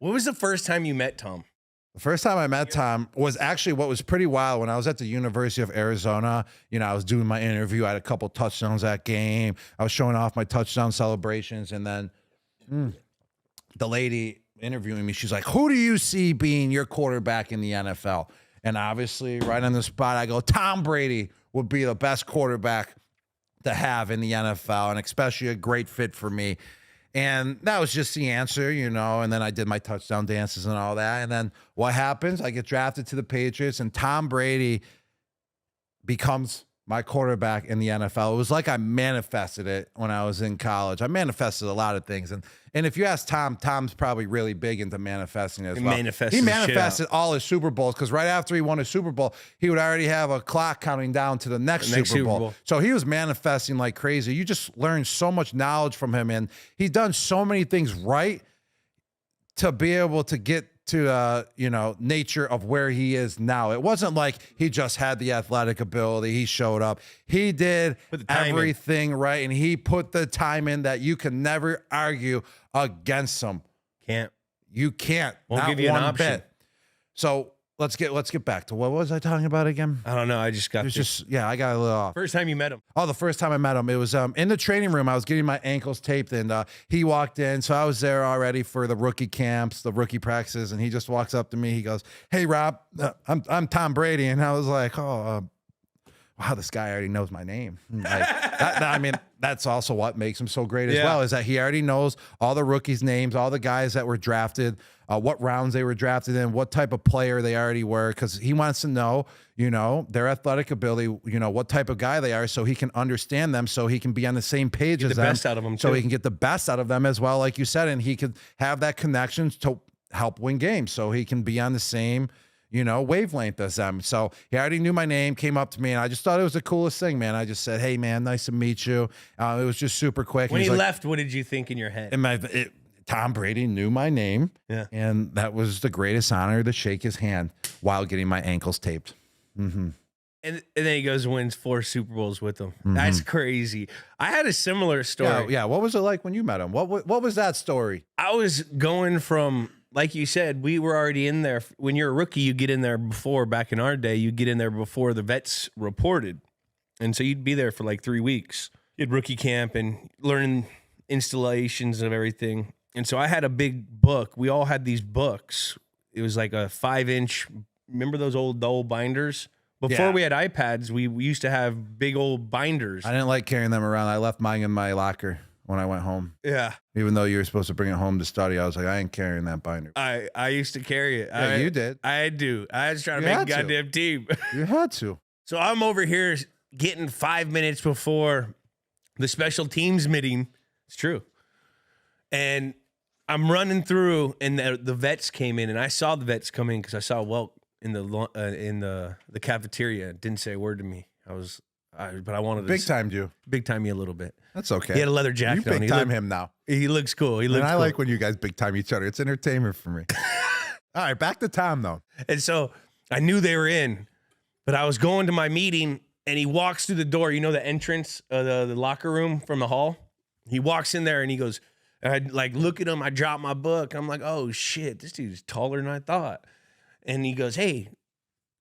What was the first time you met Tom? The first time I met Tom was actually what was pretty wild. When I was at the University of Arizona, I was doing my interview. I had a couple touchdowns that game. I was showing off my touchdown celebrations. And then the lady interviewing me, she's like, who do you see being your quarterback in the NFL? And obviously, right on the spot, I go, Tom Brady would be the best quarterback to have in the NFL, and especially a great fit for me. And that was just the answer, and then I did my touchdown dances and all that. And then what happens? I get drafted to the Patriots, and Tom Brady becomes my quarterback in the NFL. It was like I manifested it when I was in college. I manifested a lot of things. And if you ask Tom, Tom's probably really big into manifesting as well. He manifested all his Super Bowls, because right after he won a Super Bowl, he would already have a clock counting down to the next Super Bowl. So he was manifesting like crazy. You just learn so much knowledge from him, and he's done so many things right to be able to get to nature of where he is now. It wasn't like he just had the athletic ability. He showed up. He did everything right, and he put the time in that you can never argue against him. You can't. Won't give you an option. Bit. So let's get back to what was I talking about again? I don't know. I just got I got a little off. First time you met him. Oh, the first time I met him, it was in the training room. I was getting my ankles taped, and he walked in. So I was there already for the rookie camps, the rookie practices, and he just walks up to me. He goes, "Hey, Rob, I'm Tom Brady," and I was like, "Oh, wow, this guy already knows my name." That's also what makes him so great as well, is that he already knows all the rookies' names, all the guys that were drafted, what rounds they were drafted in, what type of player they already were, because he wants to know, their athletic ability, what type of guy they are, so he can understand them, so he can be on the same page as them. Get the best out of them, so he can get the best out of them as well, like you said, and he could have that connection to help win games, so he can be on the same wavelength as them. So he already knew my name, came up to me, and I just thought it was the coolest thing, man. I just said, "Hey, man, nice to meet you." It was just super quick. When he left, what did you think in your head? Tom Brady knew my name, and that was the greatest honor to shake his hand while getting my ankles taped. Mm-hmm. And then he goes and wins 4 Super Bowls with them. Mm-hmm. That's crazy. I had a similar story. Yeah. What was it like when you met him? What was that story? I was going from, like you said, we were already in there. When you're a rookie, you get in there back in our day, you get in there before the vets reported. And so you'd be there for like 3 weeks. You had rookie camp and learning installations of everything. And so I had a big book. We all had these books. It was like a 5-inch, remember those old binders? Before we had iPads, we used to have big old binders. I didn't like carrying them around. I left mine in my locker when I went home. Yeah. Even though you were supposed to bring it home to study, I was like, I ain't carrying that binder. I used to carry it. Yeah, you did. I do. I was trying to make a goddamn team. You had to. So I'm over here getting 5 minutes before the special teams meeting. It's true. And I'm running through, and the vets came in, and I saw the vets come in because I saw Welk in the cafeteria. Didn't say a word to me. But I wanted to big time you. Big time you a little bit. That's okay. He had a leather jacket on. You big time him now. He looks cool. I like when you guys big time each other. It's entertainment for me. All right, back to Tom though. And so I knew they were in, but I was going to my meeting, and he walks through the door. You know the entrance of the locker room from the hall? He walks in there, and he goes, I look at him. I drop my book. I'm like, oh shit, this dude's taller than I thought. And he goes, "Hey,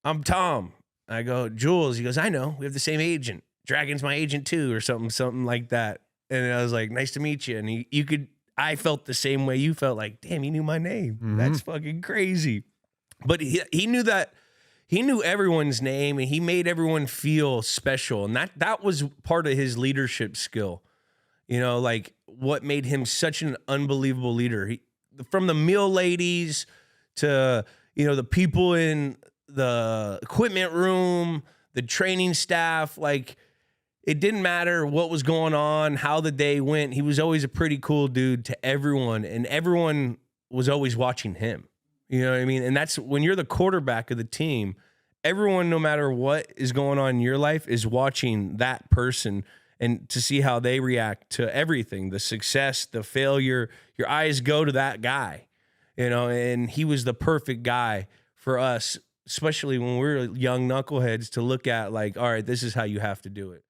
I'm Tom." I go, "Jules." He goes, "I know. We have the same agent. Dragon's my agent too," or something like that. And I was like, "Nice to meet you." And I felt the same way you felt, like, damn, he knew my name. Mm-hmm. That's fucking crazy. But he knew that. He knew everyone's name, and he made everyone feel special. And that was part of his leadership skill. Like what made him such an unbelievable leader. From the meal ladies to, the people in the equipment room, the training staff, like it didn't matter what was going on, how the day went. He was always a pretty cool dude to everyone, and everyone was always watching him. You know what I mean? And that's when you're the quarterback of the team, everyone, no matter what is going on in your life, is watching that person and to see how they react to everything, the success, the failure. Your eyes go to that guy, and he was the perfect guy for us, especially when we were young knuckleheads, to look at like, all right, this is how you have to do it.